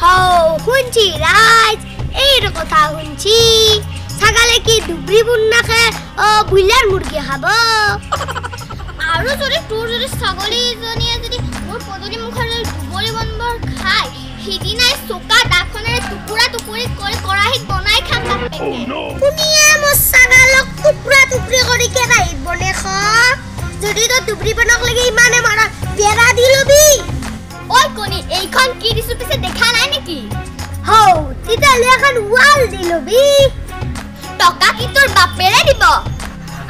শুনছি ৰাজ এইৰ কথা শুনছি ছাগালে কি দুবৰি বুন্না খায় বুইলাৰ মুৰগি খাব আৰু যদি তোৰ যদি ছাগলী জনীয়ে যদি মোৰ পদলি মুখৰে দুবৰি বনবৰ খায় হিদিনাই চোকা দাখনেৰে টুকুৰা টুকুৰি কৰি কৰাহিত বনাই খাম বাপেকে শুনিয়ে মোৰ ছাগালক টুকুৰা টুকুৰি কৰি কেৰাই বনে খা যদি তো দুবৰি বনক লাগি ইমানে মাৰা বেৰা দি লবি ওই কোনি এইখন কি দিছু পিছে দেখা নাই নেকি হৌ তিতালে এখন ওয়াল দি লবি টকা কি তোৰ বাপেৰে দিব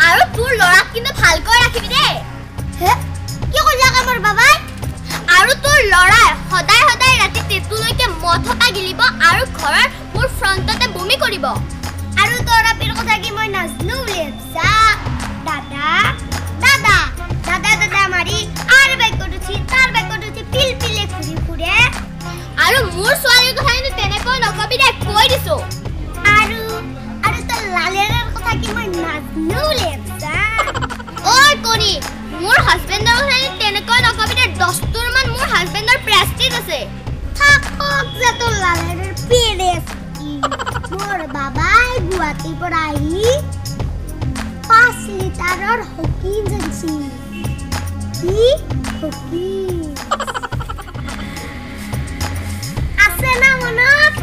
আৰু তোৰ লৰাক কিন্তু ভালকৈ ৰাখিবি দে হে কি কইলা কামৰ বাবাই আৰু তোৰ লৰাই সদায় সদায় ৰাতি তেতুলৈকে মথকা গিলিব আৰু ঘৰৰ মোৰ ফ্ৰণ্টতে বমি কৰিব আৰু তোৰ আপিৰ কথা কি মই নাজনো লেপসা দাদা দাদা দাদা দাদা মাৰি আৰু বেকটুছি তাৰ বেকটুছি পিলপিলে ঘুৰি ফুৰে আৰু মোৰ ছোৱালীৰ কথা কিন্তু তেনেকৈ নকবি দে কৈ দিছো আৰু তোৰ লালেৰৰ কথা কি মই নাজনো লেপসা ওই কোনি মোৰ হাজবেণ্ডৰ কথা তেনেকৈ নকবি দে 10 তোৰ মান মোৰ হাজবেণ্ডৰ প্ৰেষ্টিজ আছে থাকক যে তোৰ লালেৰৰ প্ৰেষ্টিজ মোৰ বাবাই গুৱাহাটীৰ পৰা আহি 5 লিটাৰৰ হকি জানছি কি হকি আছে না মনত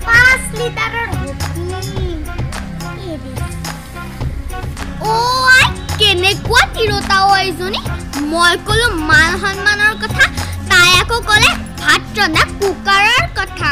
5 লিটাৰৰ হকি ওই কেনেকুৱা তিৰোতা ওইজনী মই কলো মান সন্মানৰ কথা তাই আকৌ কলে ভাত ৰন্ধা কুকাৰৰ কথা